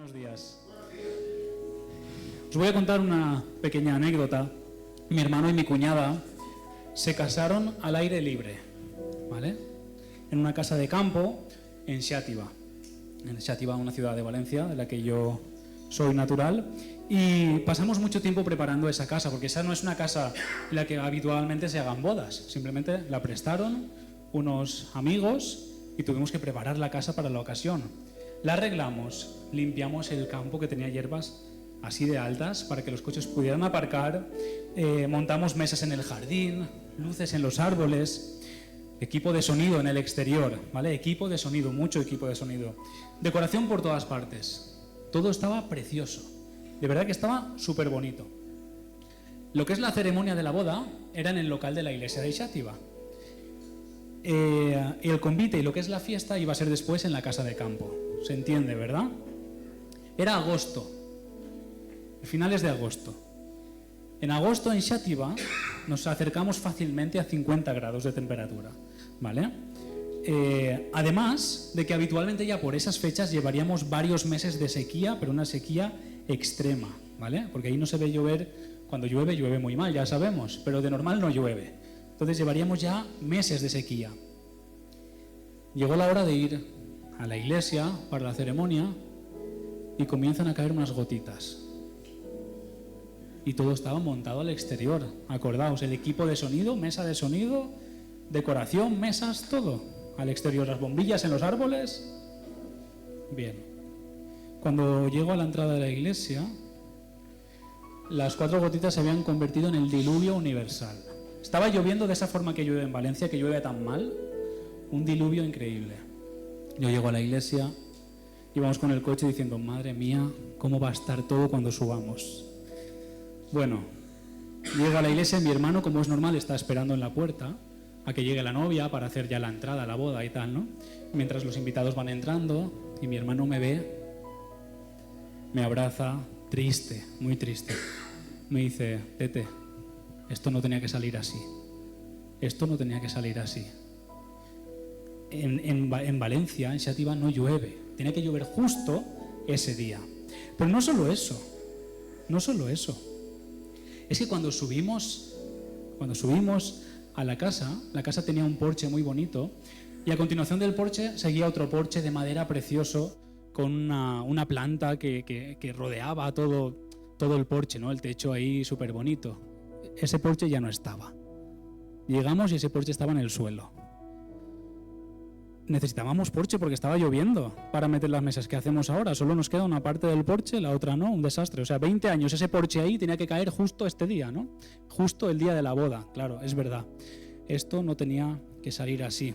Buenos días. Os voy a contar una pequeña anécdota. Mi hermano y mi cuñada se casaron al aire libre, ¿vale? En una casa de campo en Xàtiva. En Xàtiva, una ciudad de Valencia, de la que yo soy natural. Y pasamos mucho tiempo preparando esa casa, porque esa no es una casa en la que habitualmente se hagan bodas. Simplemente la prestaron unos amigos y tuvimos que preparar la casa para la ocasión. La arreglamos, limpiamos el campo que tenía hierbas así de altas para que los coches pudieran aparcar, montamos mesas en el jardín, luces en los árboles, equipo de sonido en el exterior, ¿vale? Equipo de sonido, mucho equipo de sonido. Decoración por todas partes. Todo estaba precioso. De verdad que estaba súper bonito. Lo que es la ceremonia de la boda era en el local de la iglesia de Xàtiva. El convite y lo que es la fiesta iba a ser después en la casa de campo. Se entiende, ¿verdad? Era agosto, finales de agosto. En agosto en Xàtiva nos acercamos fácilmente a 50 grados de temperatura, ¿vale? Además de que habitualmente ya por esas fechas llevaríamos varios meses de sequía, pero una sequía extrema, ¿vale? Porque ahí no se ve llover, cuando llueve, llueve muy mal, ya sabemos, pero de normal no llueve. Entonces llevaríamos ya meses de sequía. Llegó la hora de ir a la iglesia para la ceremonia y comienzan a caer unas gotitas. Y todo estaba montado al exterior. Acordaos, el equipo de sonido, mesa de sonido, decoración, mesas, todo al exterior. Las bombillas en los árboles. Bien. Cuando llego a la entrada de la iglesia, las 4 gotitas se habían convertido en el diluvio universal. Estaba lloviendo de esa forma que llueve en Valencia, que llueve tan mal. Un diluvio increíble. Yo llego a la iglesia y vamos con el coche diciendo, madre mía, ¿cómo va a estar todo cuando subamos? Bueno, llego a la iglesia y mi hermano, como es normal, está esperando en la puerta a que llegue la novia para hacer ya la entrada a la boda y tal, ¿no? Mientras los invitados van entrando y mi hermano me ve, me abraza, triste, muy triste. Me dice, Tete, esto no tenía que salir así. Esto no tenía que salir así. En Valencia, en Xàtiva, no llueve. Tenía que llover justo ese día. Pero no solo eso. No solo eso. Es que cuando subimos a la casa tenía un porche muy bonito y a continuación del porche seguía otro porche de madera precioso con una planta que rodeaba todo el porche, ¿no? El techo ahí súper bonito. Ese porche ya no estaba. Llegamos y ese porche estaba en el suelo. Necesitábamos porche porque estaba lloviendo para meter las mesas. ¿Qué hacemos ahora? Solo nos queda una parte del porche, la otra no, un desastre. O sea, 20 años ese porche ahí tenía que caer justo este día, ¿no? Justo el día de la boda, claro, es verdad. Esto no tenía que salir así.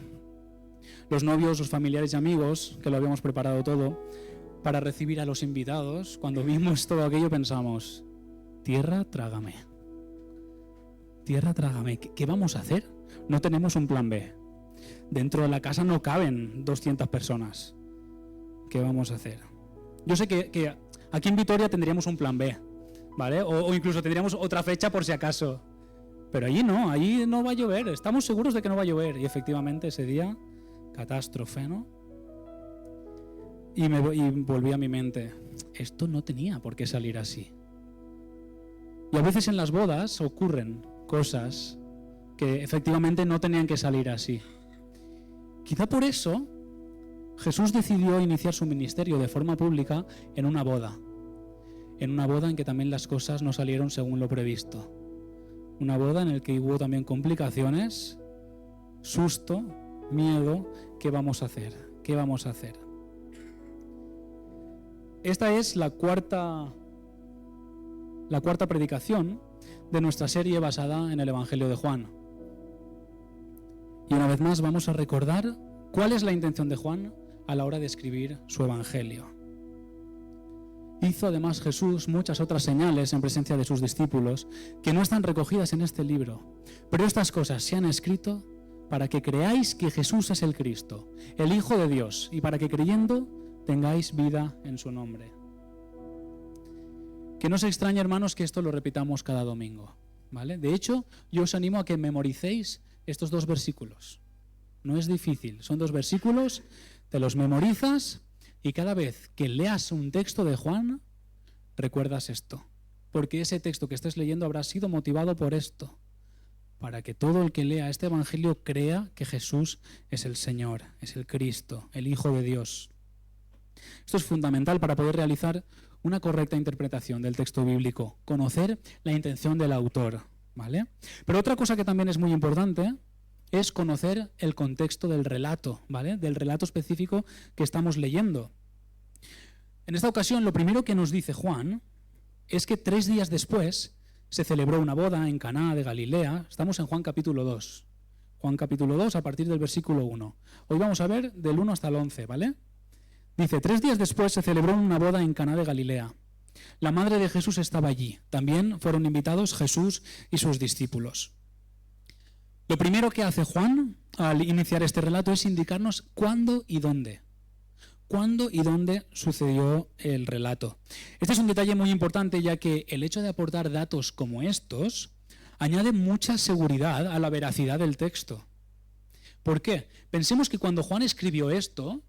Los novios, los familiares y amigos, que lo habíamos preparado todo para recibir a los invitados, cuando vimos todo aquello pensamos, tierra, trágame. Tierra, trágame. ¿Qué vamos a hacer? No tenemos un plan B. Dentro de la casa no caben 200 personas. ¿Qué vamos a hacer? Yo sé que aquí en Vitoria tendríamos un plan B, ¿vale? O incluso tendríamos otra fecha por si acaso. Pero allí no va a llover. Estamos seguros de que no va a llover. Y efectivamente ese día, catástrofe, ¿no? Y volví a mi mente, esto no tenía por qué salir así. Y a veces en las bodas ocurren cosas que efectivamente no tenían que salir así. Quizá por eso Jesús decidió iniciar su ministerio de forma pública en una boda en que también las cosas no salieron según lo previsto. Una boda en la que hubo también complicaciones, susto, miedo. ¿Qué vamos a hacer? ¿Qué vamos a hacer? Esta es la cuarta predicación de nuestra serie basada en el Evangelio de Juan. Y una vez más vamos a recordar cuál es la intención de Juan a la hora de escribir su Evangelio. Hizo además Jesús muchas otras señales en presencia de sus discípulos que no están recogidas en este libro. Pero estas cosas se han escrito para que creáis que Jesús es el Cristo, el Hijo de Dios, y para que creyendo tengáis vida en su nombre. Que no se extrañe, hermanos, que esto lo repitamos cada domingo, ¿vale? De hecho, yo os animo a que memoricéis estos 2 versículos. No es difícil, son 2 versículos, te los memorizas, Y cada vez que leas un texto de Juan, recuerdas esto. Porque ese texto que estés leyendo habrá sido motivado por esto. Para que todo el que lea este evangelio crea que Jesús es el Señor, es el Cristo, el Hijo de Dios. Esto es fundamental para poder realizar una correcta interpretación del texto bíblico, conocer la intención del autor, ¿vale? Pero otra cosa que también es muy importante es conocer el contexto del relato, ¿vale? Del relato específico que estamos leyendo. En esta ocasión, lo primero que nos dice Juan es que 3 días después se celebró una boda en Caná de Galilea. Estamos en Juan capítulo 2. Juan capítulo 2 a partir del versículo 1. Hoy vamos a ver del 1 hasta el 11, ¿vale? Dice, 3 días después se celebró una boda en Caná de Galilea. La madre de Jesús estaba allí. También fueron invitados Jesús y sus discípulos. Lo primero que hace Juan al iniciar este relato es indicarnos cuándo y dónde. Cuándo y dónde sucedió el relato. Este es un detalle muy importante, ya que el hecho de aportar datos como estos añade mucha seguridad a la veracidad del texto. ¿Por qué? Pensemos que cuando Juan escribió esto,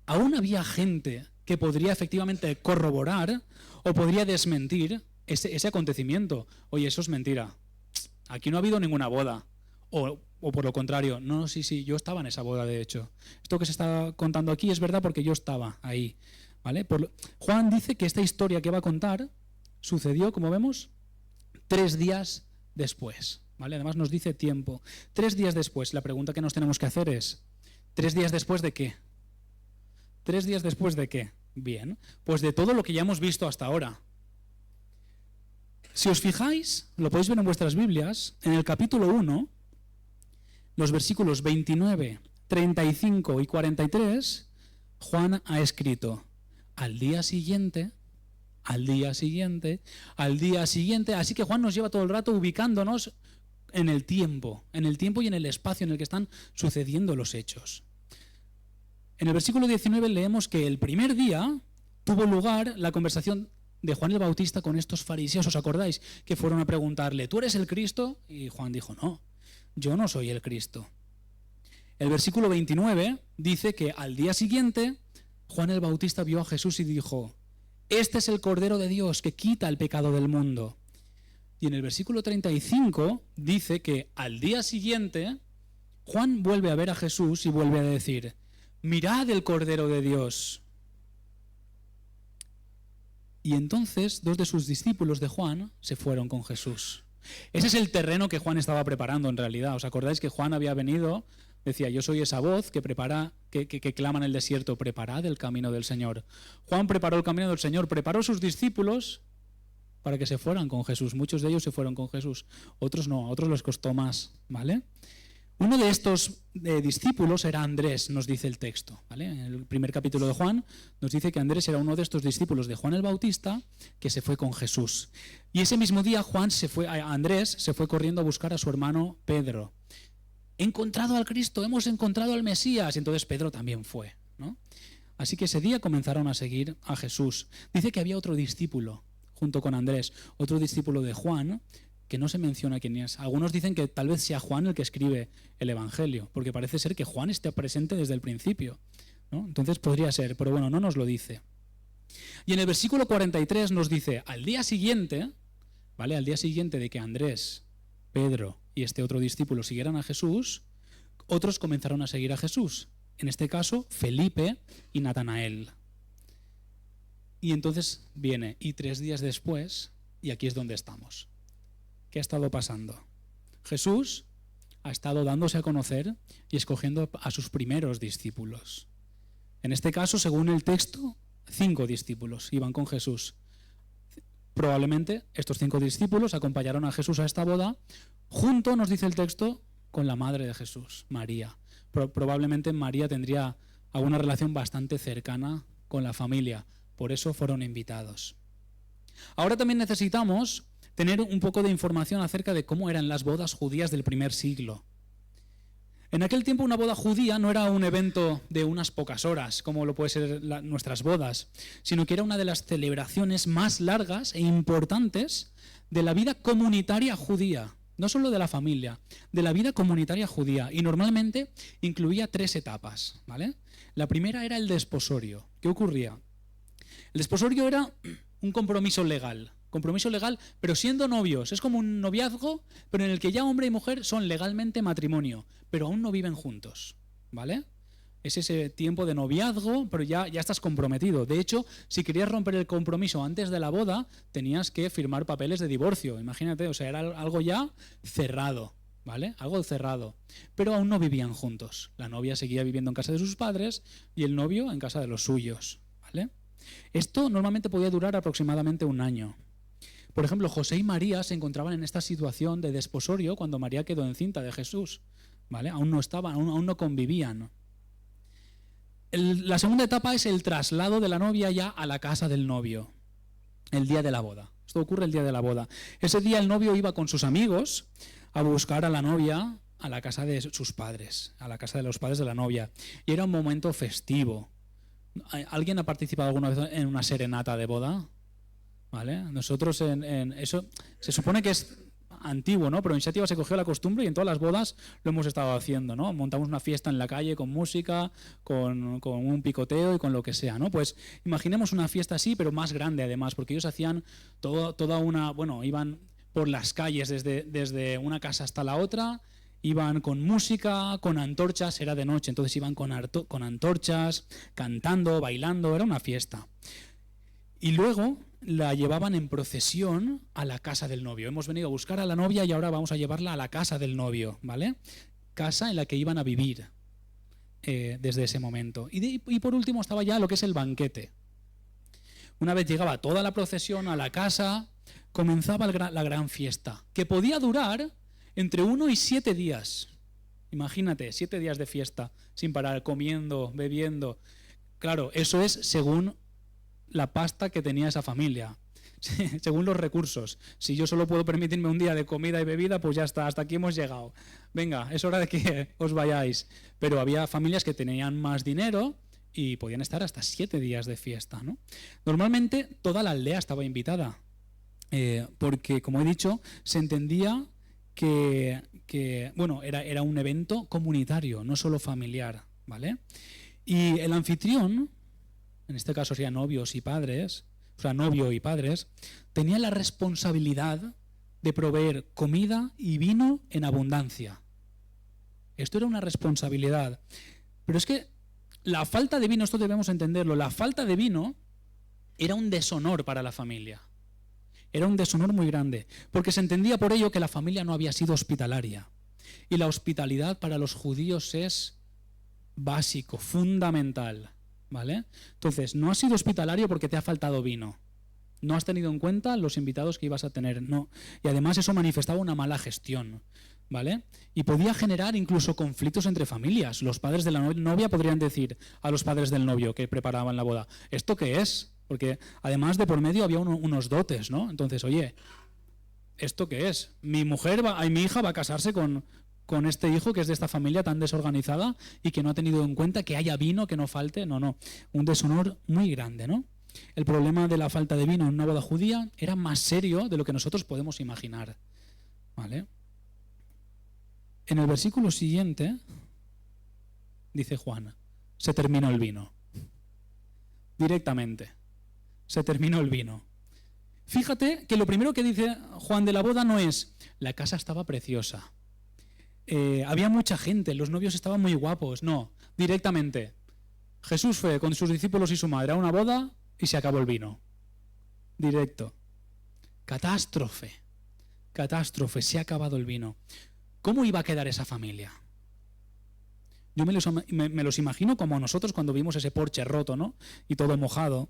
aún había gente que podría efectivamente corroborar o podría desmentir ese acontecimiento. Oye, eso es mentira. Aquí no ha habido ninguna boda. O por lo contrario, no, sí, yo estaba en esa boda, de hecho. Esto que se está contando aquí es verdad porque yo estaba ahí, ¿vale? Juan dice que esta historia que va a contar sucedió, como vemos, 3 días después, ¿vale? Además nos dice tiempo. 3 días después. La pregunta que nos tenemos que hacer es, ¿3 días después de qué? 3 días después de qué? Bien, pues de todo lo que ya hemos visto hasta ahora. Si os fijáis, lo podéis ver en vuestras Biblias, en el capítulo 1, los versículos 29, 35 y 43, Juan ha escrito, al día siguiente, así que Juan nos lleva todo el rato ubicándonos en el tiempo y en el espacio en el que están sucediendo los hechos. En el versículo 19 leemos que el primer día tuvo lugar la conversación de Juan el Bautista con estos fariseos, ¿os acordáis? Que fueron a preguntarle, ¿tú eres el Cristo? Y Juan dijo, no, yo no soy el Cristo. El versículo 29 dice que al día siguiente Juan el Bautista vio a Jesús y dijo, este es el Cordero de Dios que quita el pecado del mundo. Y en el versículo 35 dice que al día siguiente Juan vuelve a ver a Jesús y vuelve a decir, mirad el Cordero de Dios. Y entonces 2 de sus discípulos de Juan se fueron con Jesús. Ese es el terreno que Juan estaba preparando en realidad. ¿Os acordáis que Juan había venido? Decía, yo soy esa voz que prepara, que clama en el desierto, preparad el camino del Señor. Juan preparó el camino del Señor, preparó a sus discípulos para que se fueran con Jesús. Muchos de ellos se fueron con Jesús, otros no, a otros les costó más, ¿vale? Uno de estos discípulos era Andrés, nos dice el texto, ¿vale? En el primer capítulo de Juan nos dice que Andrés era uno de estos discípulos de Juan el Bautista que se fue con Jesús. Y ese mismo día Andrés se fue corriendo a buscar a su hermano Pedro. He encontrado al Cristo, hemos encontrado al Mesías. Y entonces Pedro también fue, ¿no? Así que ese día comenzaron a seguir a Jesús. Dice que había otro discípulo junto con Andrés, otro discípulo de Juan, que no se menciona quién es. Algunos dicen que tal vez sea Juan el que escribe el Evangelio, porque parece ser que Juan esté presente desde el principio, ¿no? Entonces podría ser, pero bueno, no nos lo dice. Y en el versículo 43 nos dice, al día siguiente, ¿vale? Al día siguiente de que Andrés, Pedro y este otro discípulo siguieran a Jesús, otros comenzaron a seguir a Jesús. En este caso, Felipe y Natanael. Y entonces viene, y 3 días después, y aquí es donde estamos. ¿Qué ha estado pasando? Jesús ha estado dándose a conocer y escogiendo a sus primeros discípulos. En este caso, según el texto, 5 discípulos iban con Jesús. Probablemente estos 5 discípulos acompañaron a Jesús a esta boda, junto, nos dice el texto, con la madre de Jesús, María. Probablemente María tendría alguna relación bastante cercana con la familia, por eso fueron invitados. Ahora también necesitamos tener un poco de información acerca de cómo eran las bodas judías del primer siglo. En aquel tiempo una boda judía no era un evento de unas pocas horas, como lo puede ser nuestras bodas, sino que era una de las celebraciones más largas e importantes de la vida comunitaria judía. no solo de la familia, de la vida comunitaria judía, y normalmente incluía 3 etapas, ¿vale? La primera era el desposorio. ¿Qué ocurría? El desposorio era un compromiso legal, pero siendo novios. Es como un noviazgo, pero en el que ya hombre y mujer son legalmente matrimonio, pero aún no viven juntos, ¿vale? Es ese tiempo de noviazgo, pero ya estás comprometido. De hecho, si querías romper el compromiso antes de la boda, tenías que firmar papeles de divorcio. Imagínate, o sea, era algo ya cerrado, ¿vale? Algo cerrado. Pero aún no vivían juntos. La novia seguía viviendo en casa de sus padres y el novio en casa de los suyos, ¿vale? Esto normalmente podía durar aproximadamente 1 año. Por ejemplo, José y María se encontraban en esta situación de desposorio cuando María quedó encinta de Jesús, ¿vale? Aún no estaban, aún no convivían. La segunda etapa es el traslado de la novia ya a la casa del novio, el día de la boda. Esto ocurre el día de la boda. Ese día el novio iba con sus amigos a buscar a la novia a la casa de sus padres, a la casa de los padres de la novia. Y era un momento festivo. ¿Alguien ha participado alguna vez en una serenata de boda? ¿Vale? Nosotros en eso se supone que es antiguo, ¿no? Pero en Xàtiva se cogió la costumbre y en todas las bodas lo hemos estado haciendo, ¿no? Montamos una fiesta en la calle con música, con un picoteo y con lo que sea, ¿no? Pues imaginemos una fiesta así, pero más grande además, porque ellos hacían toda una, bueno, iban por las calles desde una casa hasta la otra, iban con música, con antorchas, era de noche, entonces iban con antorchas, cantando, bailando, era una fiesta. Y luego la llevaban en procesión a la casa del novio. Hemos venido a buscar a la novia y ahora vamos a llevarla a la casa del novio, ¿vale? Casa en la que iban a vivir desde ese momento. Y por último estaba ya lo que es el banquete. Una vez llegaba toda la procesión a la casa, comenzaba la gran fiesta, que podía durar entre 1 y 7 días. Imagínate, 7 días de fiesta, sin parar, comiendo, bebiendo. Claro, eso es según la pasta que tenía esa familia, según los recursos. Si yo solo puedo permitirme un día de comida y bebida, pues ya está, hasta aquí hemos llegado. Venga, es hora de que os vayáis. Pero había familias que tenían más dinero y podían estar hasta 7 días de fiesta, ¿no? Normalmente toda la aldea estaba invitada, porque, como he dicho, se entendía que bueno, era un evento comunitario, no solo familiar, ¿vale? Y el anfitrión, en este caso serían novios y padres, o sea, novio y padres, tenía la responsabilidad de proveer comida y vino en abundancia. Esto era una responsabilidad. Pero es que la falta de vino, esto debemos entenderlo, la falta de vino era un deshonor para la familia. Era un deshonor muy grande, porque se entendía por ello que la familia no había sido hospitalaria. Y la hospitalidad para los judíos es básico, fundamental, ¿vale? Entonces, no has sido hospitalario porque te ha faltado vino. No has tenido en cuenta los invitados que ibas a tener, no. Y además eso manifestaba una mala gestión, ¿vale? Y podía generar incluso conflictos entre familias. Los padres de la novia podrían decir a los padres del novio que preparaban la boda, ¿esto qué es? Porque además de por medio había unos dotes, ¿no? Entonces, oye, ¿esto qué es? Mi hija va a casarse con este hijo que es de esta familia tan desorganizada y que no ha tenido en cuenta que haya vino, que no falte. No. Un deshonor muy grande, ¿no? El problema de la falta de vino en una boda judía era más serio de lo que nosotros podemos imaginar, ¿vale? En el versículo siguiente dice Juan, se terminó el vino. Directamente, se terminó el vino. Fíjate que lo primero que dice Juan de la boda no es, la casa estaba preciosa, había mucha gente, los novios estaban muy guapos. No, directamente, Jesús fue con sus discípulos y su madre a una boda y se acabó el vino. Directo. Catástrofe, se ha acabado el vino. ¿Cómo iba a quedar esa familia? Yo me los imagino como nosotros cuando vimos ese porche roto, ¿no? Y todo mojado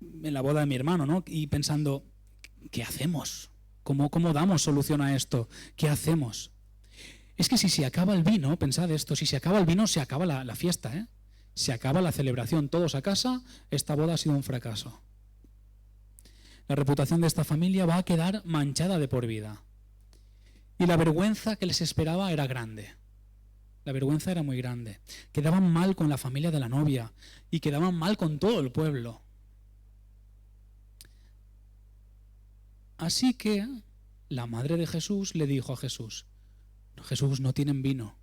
en la boda de mi hermano, ¿no? Y pensando, ¿qué hacemos? ¿Cómo damos solución a esto? ¿Qué hacemos? Es que si se acaba el vino, pensad esto, si se acaba el vino, se acaba la fiesta, ¿eh? Se acaba la celebración, todos a casa, esta boda ha sido un fracaso. La reputación de esta familia va a quedar manchada de por vida. Y la vergüenza que les esperaba era grande. La vergüenza era muy grande. Quedaban mal con la familia de la novia y quedaban mal con todo el pueblo. Así que la madre de Jesús le dijo a Jesús, Jesús, no tienen vino.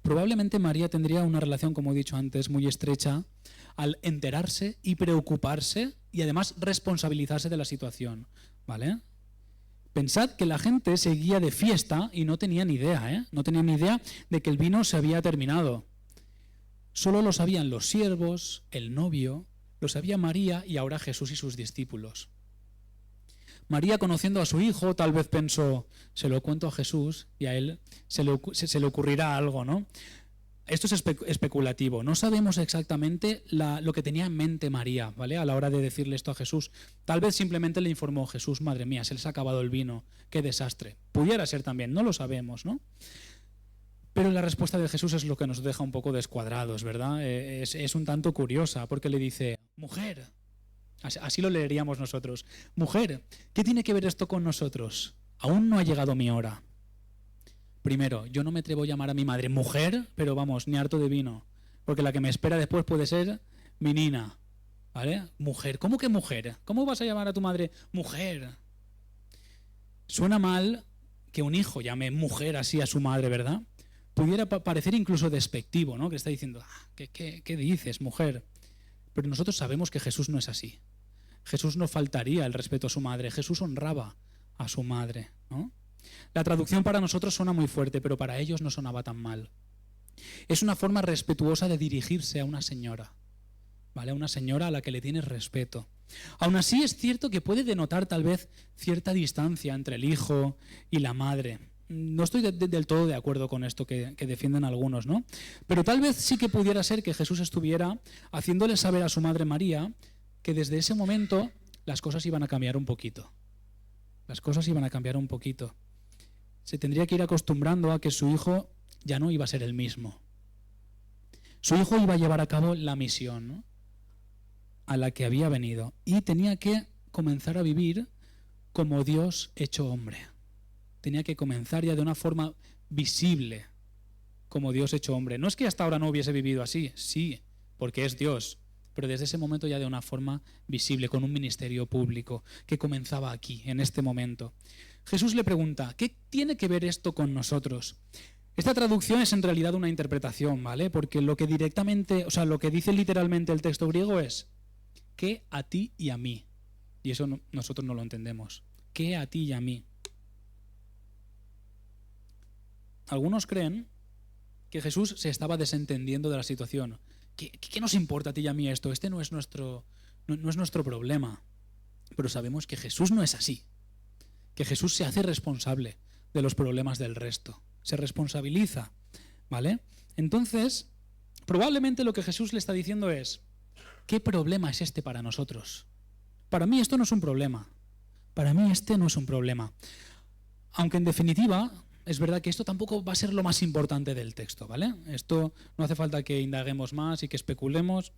Probablemente María tendría una relación, como he dicho antes, muy estrecha al enterarse y preocuparse y además responsabilizarse de la situación, ¿vale? Pensad que la gente seguía de fiesta y no tenía ni idea, ¿eh? No tenía ni idea de que el vino se había terminado. Solo lo sabían los siervos, el novio, lo sabía María y ahora Jesús y sus discípulos. María, conociendo a su hijo, tal vez pensó, se lo cuento a Jesús y a él se le ocurrirá algo, ¿no? Esto es especulativo. No sabemos exactamente lo que tenía en mente María, ¿vale? A la hora de decirle esto a Jesús. Tal vez simplemente le informó, Jesús, madre mía, se les ha acabado el vino, qué desastre. Pudiera ser también, no lo sabemos, ¿no? Pero la respuesta de Jesús es lo que nos deja un poco descuadrados, ¿verdad? Es un tanto curiosa, porque le dice, mujer, así lo leeríamos nosotros, mujer, ¿qué tiene que ver esto con nosotros? Aún no ha llegado mi hora. Primero, yo no me atrevo a llamar a mi madre mujer, pero vamos, ni harto de vino, porque la que me espera después puede ser mi nina, ¿vale? Mujer, ¿cómo que mujer? ¿Cómo vas a llamar a tu madre mujer? Suena mal que un hijo llame mujer así a su madre, ¿verdad? Pudiera parecer incluso despectivo, ¿no? Que está diciendo, ¿qué dices, mujer? Pero nosotros sabemos que Jesús no es así. Jesús no faltaría el respeto a su madre, Jesús honraba a su madre, ¿no? La traducción para nosotros suena muy fuerte, pero para ellos no sonaba tan mal. Es una forma respetuosa de dirigirse a una señora, ¿vale? A una señora a la que le tienes respeto. Aún así es cierto que puede denotar tal vez cierta distancia entre el hijo y la madre. No estoy del todo de acuerdo con esto que defienden algunos, ¿no? Pero tal vez sí que pudiera ser que Jesús estuviera haciéndole saber a su madre María que desde ese momento las cosas iban a cambiar un poquito. Las cosas iban a cambiar un poquito. Se tendría que ir acostumbrando a que su hijo ya no iba a ser el mismo. Su hijo iba a llevar a cabo la misión, ¿no?, a la que había venido, y tenía que comenzar a vivir como Dios hecho hombre. Tenía que comenzar ya de una forma visible como Dios hecho hombre. No es que hasta ahora no hubiese vivido así, sí, porque es Dios, pero desde ese momento ya de una forma visible, con un ministerio público que comenzaba aquí, en este momento. Jesús le pregunta, ¿qué tiene que ver esto con nosotros? Esta traducción es en realidad una interpretación, ¿vale? Porque lo que directamente, o sea, lo que dice literalmente el texto griego es ¿qué a ti y a mí? Y eso nosotros no lo entendemos. ¿Qué a ti y a mí? Algunos creen que Jesús se estaba desentendiendo de la situación. ¿Qué nos importa a ti y a mí esto? Este no es nuestro problema. Pero sabemos que Jesús no es así. Que Jesús se hace responsable de los problemas del resto. Se responsabiliza, ¿vale? Entonces, probablemente lo que Jesús le está diciendo es, ¿qué problema es este para nosotros? Para mí esto no es un problema. Para mí este no es un problema. Aunque en definitiva, es verdad que esto tampoco va a ser lo más importante del texto, ¿vale? Esto no hace falta que indaguemos más y que especulemos,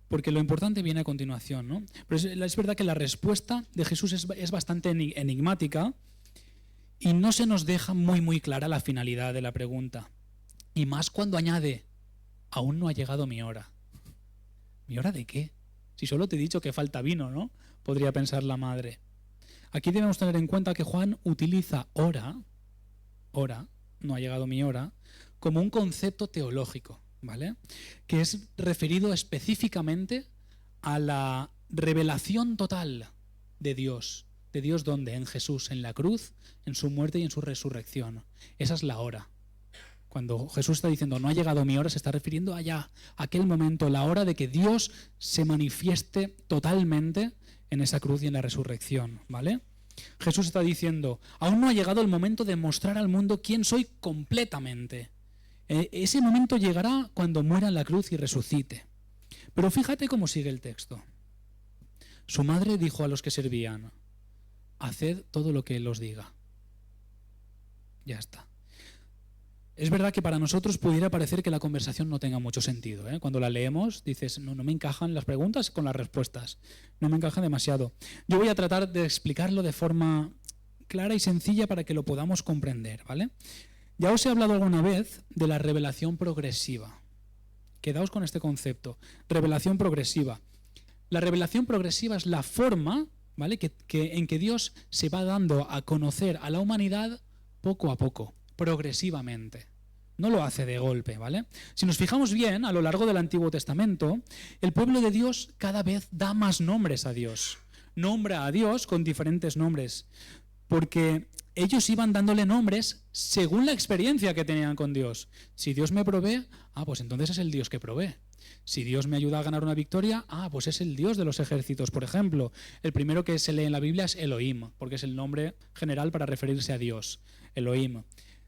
porque lo importante viene a continuación, ¿no? Pero es verdad que la respuesta de Jesús es bastante enigmática y no se nos deja muy clara la finalidad de la pregunta. Y más cuando añade, aún no ha llegado mi hora. ¿Mi hora de qué? Si solo te he dicho que falta vino, ¿no? Podría pensar la madre. Aquí debemos tener en cuenta que Juan utiliza hora, no ha llegado mi hora, como un concepto teológico, ¿vale? Que es referido específicamente a la revelación total de Dios. ¿De Dios dónde? En Jesús, en la cruz, en su muerte y en su resurrección. Esa es la hora. Cuando Jesús está diciendo no ha llegado mi hora, se está refiriendo allá, a aquel momento, la hora de que Dios se manifieste totalmente en esa cruz y en la resurrección, ¿vale? Jesús está diciendo, aún no ha llegado el momento de mostrar al mundo quién soy completamente. Ese momento llegará cuando muera en la cruz y resucite. Pero fíjate cómo sigue el texto. Su madre dijo a los que servían, haced todo lo que Él os diga. Ya está. Es verdad que para nosotros pudiera parecer que la conversación no tenga mucho sentido, ¿eh? Cuando la leemos dices, no me encajan las preguntas con las respuestas, no me encajan demasiado. Yo voy a tratar de explicarlo de forma clara y sencilla para que lo podamos comprender, ¿vale? Ya os he hablado alguna vez de la revelación progresiva. Quedaos con este concepto, revelación progresiva. La revelación progresiva es la forma ¿vale? En que Dios se va dando a conocer a la humanidad poco a poco, progresivamente. No lo hace de golpe, ¿vale? Si nos fijamos bien, a lo largo del Antiguo Testamento, el pueblo de Dios cada vez da más nombres a Dios. Nombra a Dios con diferentes nombres, porque ellos iban dándole nombres según la experiencia que tenían con Dios. Si Dios me provee, pues entonces es el Dios que provee. Si Dios me ayuda a ganar una victoria, pues es el Dios de los ejércitos, por ejemplo. El primero que se lee en la Biblia es Elohim, porque es el nombre general para referirse a Dios, Elohim.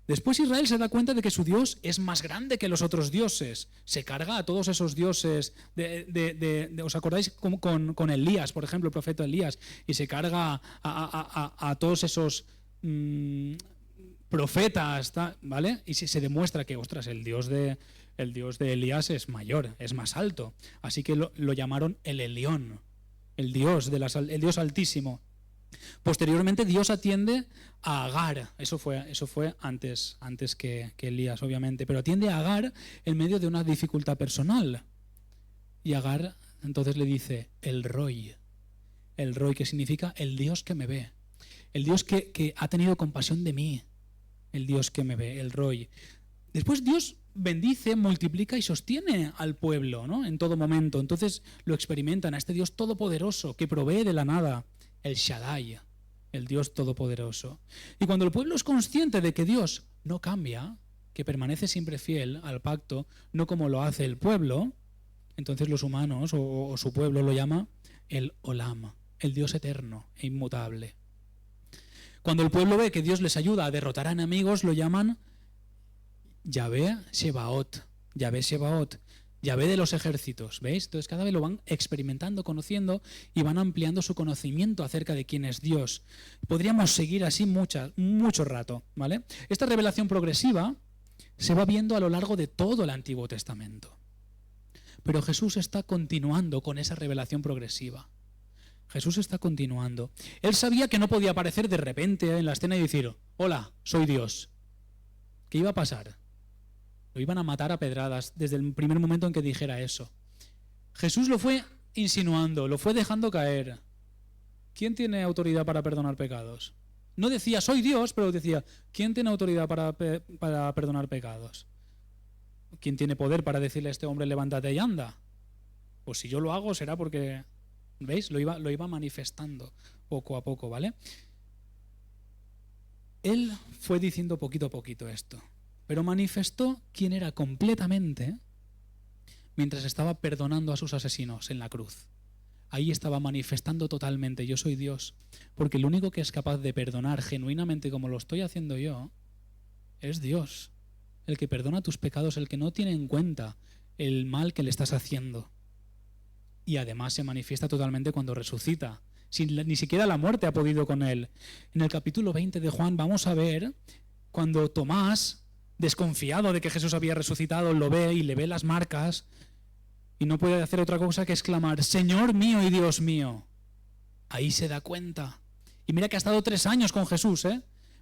Después Israel se da cuenta de que su Dios es más grande que los otros dioses. Se carga a todos esos dioses. ¿Os acordáis con Elías, por ejemplo, el profeta Elías? Y se carga a todos esos profetas, ¿vale? Y se demuestra que, ostras, el Dios de Elías es mayor, es más alto. Así que lo llamaron el Elión, el Dios Altísimo. Posteriormente Dios atiende a Agar, eso fue antes que Elías, obviamente, pero atiende a Agar en medio de una dificultad personal. Y Agar entonces le dice el Roi, que significa el Dios que me ve, el Dios que ha tenido compasión de mí, el Dios que me ve, el Roi. Después Dios bendice, multiplica y sostiene al pueblo, ¿no? En todo momento. Entonces lo experimentan a este Dios todopoderoso que provee de la nada, el Shaddai, el Dios todopoderoso. Y cuando el pueblo es consciente de que Dios no cambia, que permanece siempre fiel al pacto, no como lo hace el pueblo, entonces los humanos o su pueblo lo llama el Olam, el Dios eterno e inmutable. Cuando el pueblo ve que Dios les ayuda a derrotar a enemigos, lo llaman Yahvé Shebaot, Yahvé de los ejércitos, ¿veis? Entonces cada vez lo van experimentando, conociendo y van ampliando su conocimiento acerca de quién es Dios. Podríamos seguir así mucho rato, ¿vale? Esta revelación progresiva se va viendo a lo largo de todo el Antiguo Testamento. Pero Jesús está continuando con esa revelación progresiva. Jesús está continuando. Él sabía que no podía aparecer de repente en la escena y decir, hola, soy Dios. ¿Qué iba a pasar? Lo iban a matar a pedradas desde el primer momento en que dijera eso. Jesús lo fue insinuando, lo fue dejando caer. ¿Quién tiene autoridad para perdonar pecados? No decía, soy Dios, pero decía, ¿quién tiene autoridad para perdonar pecados? ¿Quién tiene poder para decirle a este hombre, levántate y anda? Pues si yo lo hago será porque, ¿veis? Lo iba manifestando poco a poco, ¿vale? Él fue diciendo poquito a poquito esto. Pero manifestó quién era completamente mientras estaba perdonando a sus asesinos en la cruz. Ahí estaba manifestando totalmente, yo soy Dios, porque el único que es capaz de perdonar genuinamente como lo estoy haciendo yo, es Dios. El que perdona tus pecados, el que no tiene en cuenta el mal que le estás haciendo. Y además se manifiesta totalmente cuando resucita. Ni siquiera la muerte ha podido con él. En el capítulo 20 de Juan vamos a ver cuando Tomás, desconfiado de que Jesús había resucitado, lo ve y le ve las marcas y no puede hacer otra cosa que exclamar, Señor mío y Dios mío. Ahí se da cuenta. Y mira que ha estado 3 años con Jesús,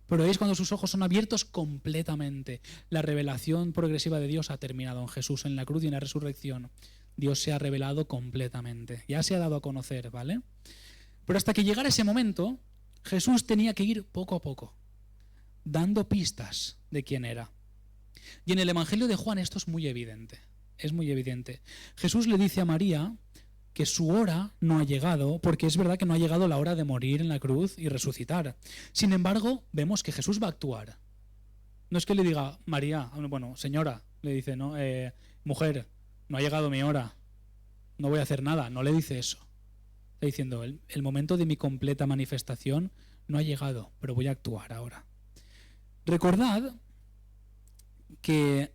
pero es cuando sus ojos son abiertos completamente. La revelación progresiva de Dios ha terminado en Jesús, en la cruz y en la resurrección. Dios se ha revelado completamente. Ya se ha dado a conocer, ¿vale? Pero hasta que llegara ese momento, Jesús tenía que ir poco a poco, dando pistas de quién era. Y en el Evangelio de Juan esto es muy evidente. Es muy evidente. Jesús le dice a María que su hora no ha llegado, porque es verdad que no ha llegado la hora de morir en la cruz y resucitar. Sin embargo, vemos que Jesús va a actuar. No es que le diga, María, bueno, señora, le dice, ¿no? Mujer, no ha llegado mi hora, no voy a hacer nada. No le dice eso. Está diciendo, el momento de mi completa manifestación no ha llegado, pero voy a actuar ahora. Recordad que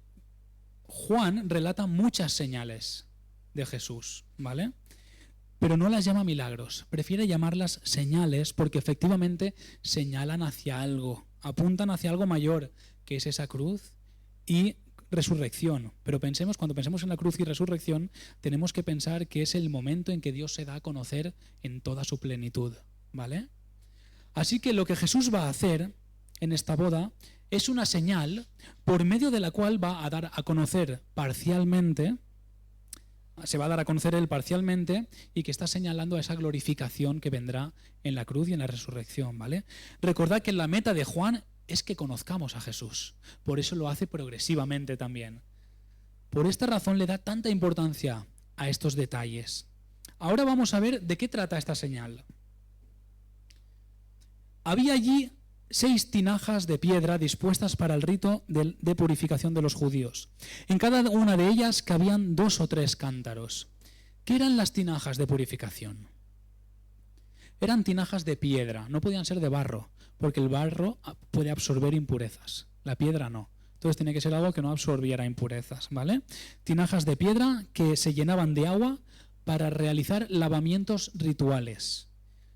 Juan relata muchas señales de Jesús, ¿vale? Pero no las llama milagros, prefiere llamarlas señales porque efectivamente señalan hacia algo, apuntan hacia algo mayor, que es esa cruz y resurrección. Pero cuando pensemos en la cruz y resurrección, tenemos que pensar que es el momento en que Dios se da a conocer en toda su plenitud, ¿vale? Así que lo que Jesús va a hacer en esta boda es una señal por medio de la cual va a dar a conocer parcialmente se va a dar a conocer él parcialmente y que está señalando a esa glorificación que vendrá en la cruz y en la resurrección, ¿vale? Recordad que la meta de Juan es que conozcamos a Jesús. Por eso lo hace progresivamente también. Por esta razón le da tanta importancia a estos detalles. Ahora vamos a ver de qué trata esta señal. Había allí 6 tinajas de piedra dispuestas para el rito de purificación de los judíos. En cada una de ellas cabían 2 o 3 cántaros. ¿Qué eran las tinajas de purificación? Eran tinajas de piedra, no podían ser de barro, porque el barro puede absorber impurezas, la piedra no. Entonces tenía que ser algo que no absorbiera impurezas, ¿vale? Tinajas de piedra que se llenaban de agua para realizar lavamientos rituales.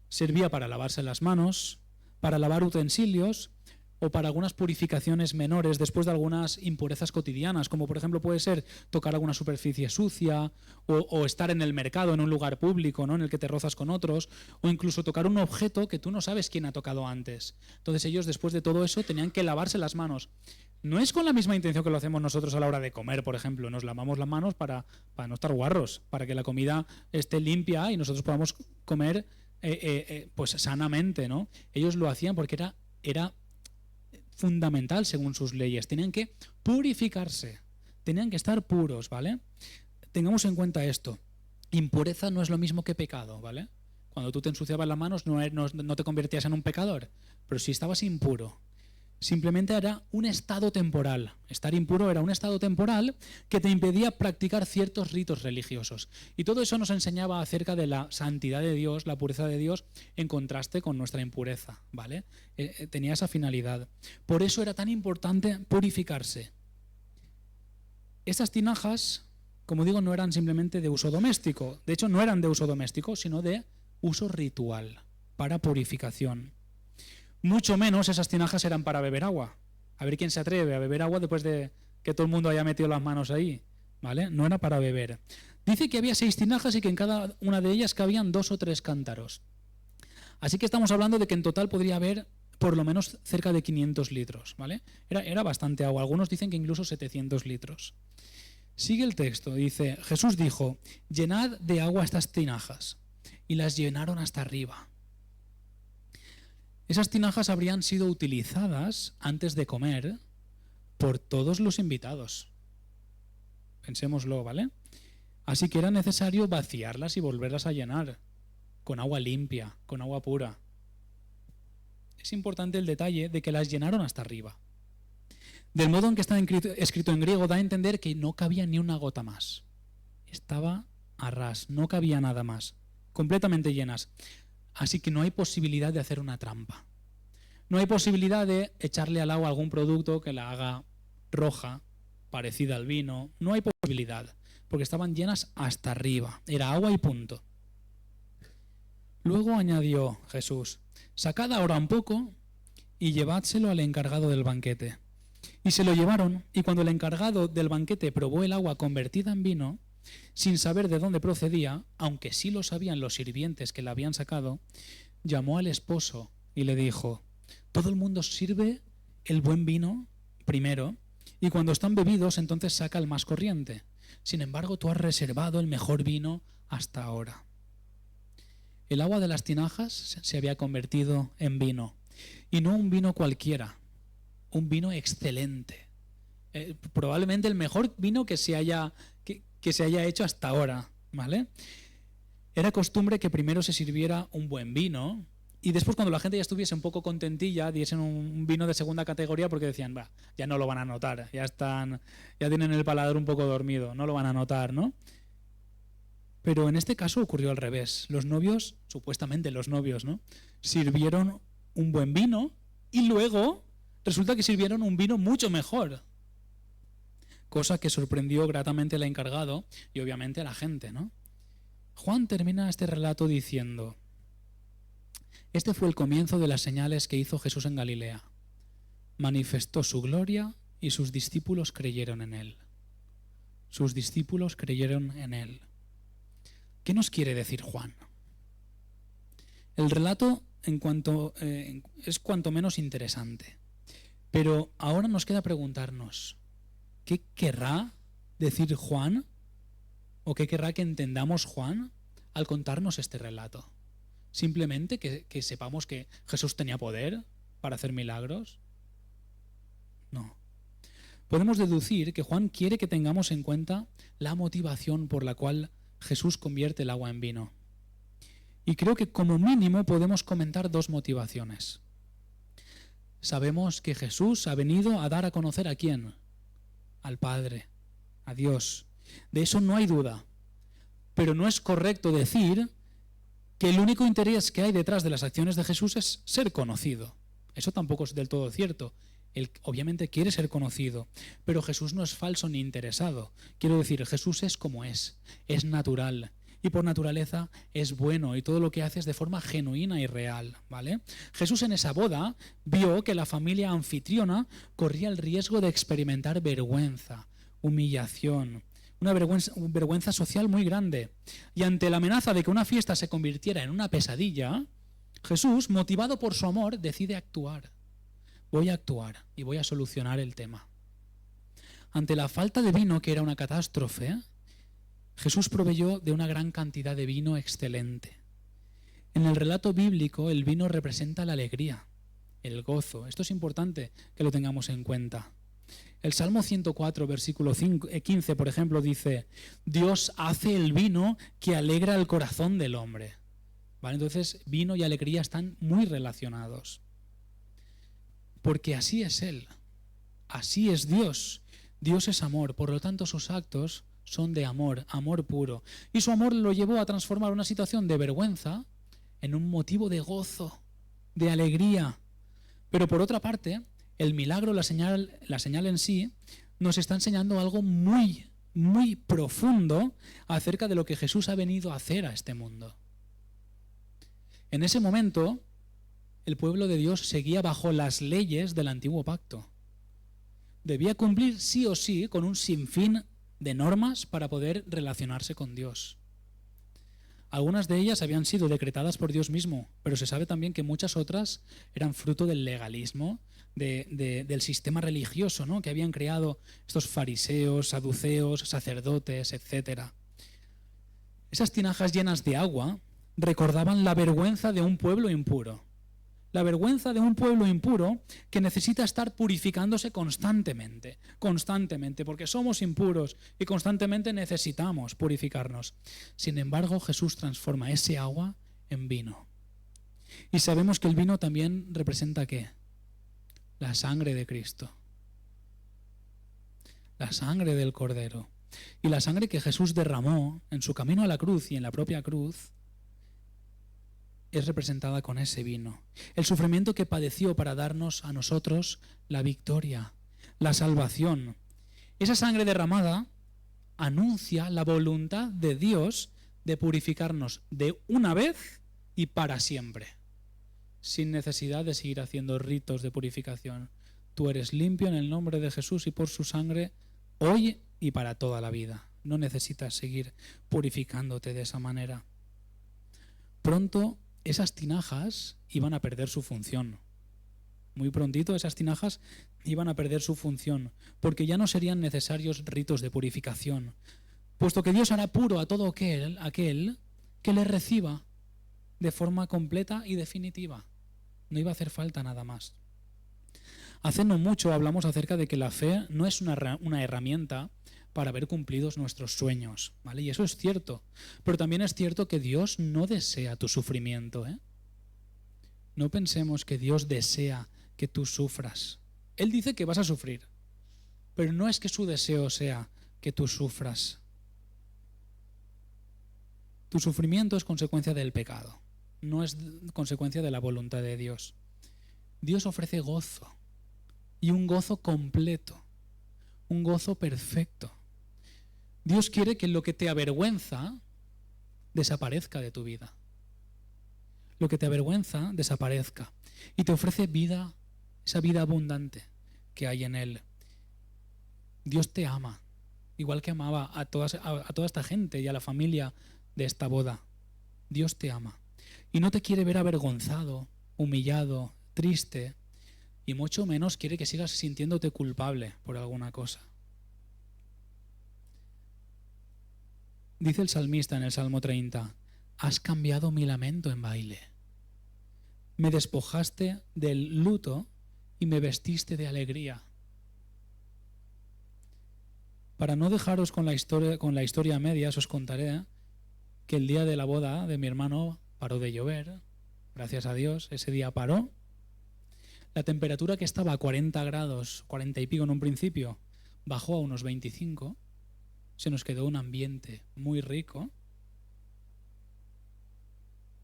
Servía para lavarse las manos, para lavar utensilios o para algunas purificaciones menores después de algunas impurezas cotidianas, como por ejemplo puede ser tocar alguna superficie sucia o estar en el mercado, en un lugar público, ¿no?, en el que te rozas con otros, o incluso tocar un objeto que tú no sabes quién ha tocado antes. Entonces ellos después de todo eso tenían que lavarse las manos. No es con la misma intención que lo hacemos nosotros a la hora de comer, por ejemplo. Nos lavamos las manos para no estar guarros, para que la comida esté limpia y nosotros podamos comer pues sanamente, ¿no? Ellos lo hacían porque era fundamental según sus leyes. Tenían que purificarse, tenían que estar puros, ¿vale? Tengamos en cuenta esto. Impureza no es lo mismo que pecado, ¿vale? Cuando tú te ensuciabas las manos no te convertías en un pecador, pero si estabas impuro, simplemente era un estado temporal. Estar impuro era un estado temporal que te impedía practicar ciertos ritos religiosos. Y todo eso nos enseñaba acerca de la santidad de Dios, la pureza de Dios, en contraste con nuestra impureza, ¿vale? Tenía esa finalidad. Por eso era tan importante purificarse. Estas tinajas, como digo, no eran simplemente de uso doméstico. De hecho, no eran de uso doméstico, sino de uso ritual, para purificación. Mucho menos esas tinajas eran para beber agua. A ver quién se atreve a beber agua después de que todo el mundo haya metido las manos ahí, ¿vale? No era para beber. Dice que había 6 tinajas y que en cada una de ellas cabían 2 o 3 cántaros. Así que estamos hablando de que en total podría haber por lo menos cerca de 500 litros, ¿vale? Era bastante agua. Algunos dicen que incluso 700 litros. Sigue el texto, dice, Jesús dijo, llenad de agua estas tinajas. Y las llenaron hasta arriba. Esas tinajas habrían sido utilizadas antes de comer por todos los invitados. Pensémoslo, ¿vale? Así que era necesario vaciarlas y volverlas a llenar con agua limpia, con agua pura. Es importante el detalle de que las llenaron hasta arriba. Del modo en que está escrito en griego, da a entender que no cabía ni una gota más. Estaba a ras, no cabía nada más. Completamente llenas. Así que no hay posibilidad de hacer una trampa. No hay posibilidad de echarle al agua algún producto que la haga roja, parecida al vino. No hay posibilidad, porque estaban llenas hasta arriba. Era agua y punto. Luego añadió Jesús, sacad ahora un poco y llevádselo al encargado del banquete. Y se lo llevaron, y cuando el encargado del banquete probó el agua convertida en vino, sin saber de dónde procedía, aunque sí lo sabían los sirvientes que la habían sacado, llamó al esposo y le dijo, todo el mundo sirve el buen vino primero, y cuando están bebidos entonces saca el más corriente. Sin embargo, tú has reservado el mejor vino hasta ahora. El agua de las tinajas se había convertido en vino, y no un vino cualquiera, un vino excelente. Probablemente el mejor vino que se haya hecho hasta ahora, ¿vale? Era costumbre que primero se sirviera un buen vino y después cuando la gente ya estuviese un poco contentilla diesen un vino de segunda categoría porque decían, va, ya no lo van a notar, ya tienen el paladar un poco dormido, no lo van a notar, ¿no? Pero en este caso ocurrió al revés. Los novios, supuestamente los novios, ¿no?, sirvieron un buen vino y luego resulta que sirvieron un vino mucho mejor. Cosa que sorprendió gratamente al encargado y obviamente a la gente, ¿no? Juan termina este relato diciendo, este fue el comienzo de las señales que hizo Jesús en Galilea. Manifestó su gloria y sus discípulos creyeron en él. Sus discípulos creyeron en él. ¿Qué nos quiere decir Juan? El relato es cuanto menos interesante, pero ahora nos queda preguntarnos, ¿qué querrá decir Juan o qué querrá que entendamos Juan al contarnos este relato? ¿Simplemente que sepamos que Jesús tenía poder para hacer milagros? No. Podemos deducir que Juan quiere que tengamos en cuenta la motivación por la cual Jesús convierte el agua en vino. Y creo que como mínimo podemos comentar dos motivaciones. Sabemos que Jesús ha venido a dar a conocer ¿a quién? Al Padre, a Dios. De eso no hay duda. Pero no es correcto decir que el único interés que hay detrás de las acciones de Jesús es ser conocido. Eso tampoco es del todo cierto. Él obviamente quiere ser conocido, pero Jesús no es falso ni interesado. Quiero decir, Jesús es como es natural. Y por naturaleza es bueno y todo lo que hace es de forma genuina y real, ¿vale? Jesús en esa boda vio que la familia anfitriona corría el riesgo de experimentar vergüenza, humillación, una vergüenza social muy grande. Y ante la amenaza de que una fiesta se convirtiera en una pesadilla, Jesús, motivado por su amor, decide actuar. Voy a actuar y voy a solucionar el tema. Ante la falta de vino, que era una catástrofe, Jesús proveyó de una gran cantidad de vino excelente. En el relato bíblico, el vino representa la alegría, el gozo. Esto es importante que lo tengamos en cuenta. El Salmo 104, versículo 15, por ejemplo, dice: Dios hace el vino que alegra el corazón del hombre. ¿Vale? Entonces, vino y alegría están muy relacionados. Porque así es Él, así es Dios. Dios es amor, por lo tanto sus actos son de amor, amor puro. Y su amor lo llevó a transformar una situación de vergüenza en un motivo de gozo, de alegría. Pero por otra parte, el milagro, la señal en sí, nos está enseñando algo muy, muy profundo acerca de lo que Jesús ha venido a hacer a este mundo. En ese momento, el pueblo de Dios seguía bajo las leyes del antiguo pacto. Debía cumplir sí o sí con un sinfín de normas para poder relacionarse con Dios. Algunas de ellas habían sido decretadas por Dios mismo, pero se sabe también que muchas otras eran fruto del legalismo, del sistema religioso, ¿no?, que habían creado estos fariseos, saduceos, sacerdotes, etc. Esas tinajas llenas de agua recordaban la vergüenza de un pueblo impuro. La vergüenza de un pueblo impuro que necesita estar purificándose constantemente, porque somos impuros y constantemente necesitamos purificarnos. Sin embargo, Jesús transforma ese agua en vino. Y sabemos que el vino también representa ¿qué? La sangre de Cristo. La sangre del Cordero. Y la sangre que Jesús derramó en su camino a la cruz y en la propia cruz es representada con ese vino. El sufrimiento que padeció para darnos a nosotros la victoria, la salvación. Esa sangre derramada anuncia la voluntad de Dios de purificarnos de una vez y para siempre, sin necesidad de seguir haciendo ritos de purificación. Tú eres limpio en el nombre de Jesús y por su sangre hoy y para toda la vida. No necesitas seguir purificándote de esa manera. Pronto esas tinajas iban a perder su función. Muy prontito esas tinajas iban a perder su función, porque ya no serían necesarios ritos de purificación, puesto que Dios hará puro a todo aquel que le reciba de forma completa y definitiva. No iba a hacer falta nada más. Hace no mucho hablamos acerca de que la fe no es una herramienta para ver cumplidos nuestros sueños, ¿vale? Y eso es cierto. Pero también es cierto que Dios no desea tu sufrimiento, ¿eh? No pensemos que Dios desea que tú sufras. Él dice que vas a sufrir, pero no es que su deseo sea que tú sufras. Tu sufrimiento es consecuencia del pecado, no es consecuencia de la voluntad de Dios. Dios ofrece gozo, y un gozo completo, un gozo perfecto. Dios quiere que lo que te avergüenza desaparezca de tu vida. Lo que te avergüenza desaparezca y te ofrece vida, esa vida abundante que hay en Él. Dios te ama, igual que amaba a toda esta gente y a la familia de esta boda. Dios te ama y no te quiere ver avergonzado, humillado, triste, y mucho menos quiere que sigas sintiéndote culpable por alguna cosa. Dice el salmista en el Salmo 30, has cambiado mi lamento en baile. Me despojaste del luto y me vestiste de alegría. Para no dejaros con la historia a medias, os contaré que el día de la boda de mi hermano paró de llover. Gracias a Dios, ese día paró. La temperatura que estaba a 40 grados, 40 y pico en un principio, bajó a unos 25. Se nos quedó un ambiente muy rico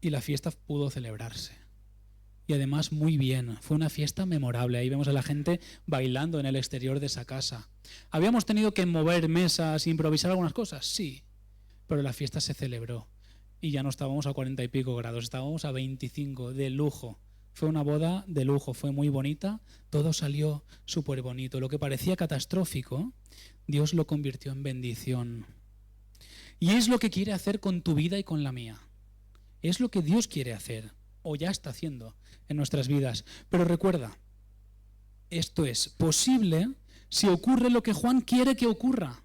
y la fiesta pudo celebrarse. Y además muy bien, fue una fiesta memorable. Ahí vemos a la gente bailando en el exterior de esa casa. ¿Habíamos tenido que mover mesas, improvisar algunas cosas? Sí, pero la fiesta se celebró y ya no estábamos a 40 y pico grados, estábamos a 25, de lujo. Fue una boda de lujo, fue muy bonita, todo salió súper bonito. Lo que parecía catastrófico, Dios lo convirtió en bendición. Y es lo que quiere hacer con tu vida y con la mía. Es lo que Dios quiere hacer, o ya está haciendo en nuestras vidas. Pero recuerda, esto es posible si ocurre lo que Juan quiere que ocurra,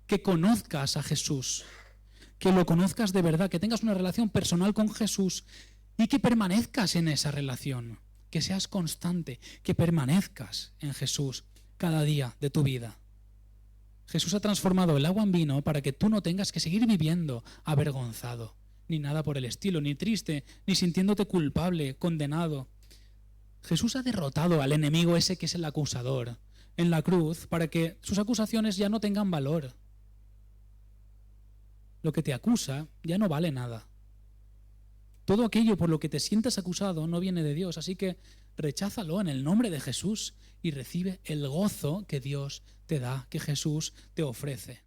que conozcas a Jesús, que lo conozcas de verdad, que tengas una relación personal con Jesús y que permanezcas en esa relación, que seas constante, que permanezcas en Jesús cada día de tu vida. Jesús ha transformado el agua en vino para que tú no tengas que seguir viviendo avergonzado, ni nada por el estilo, ni triste, ni sintiéndote culpable, condenado. Jesús ha derrotado al enemigo ese que es el acusador en la cruz para que sus acusaciones ya no tengan valor. Lo que te acusa ya no vale nada. Todo aquello por lo que te sientas acusado no viene de Dios, así que recházalo en el nombre de Jesús y recibe el gozo que Dios te da, que Jesús te ofrece.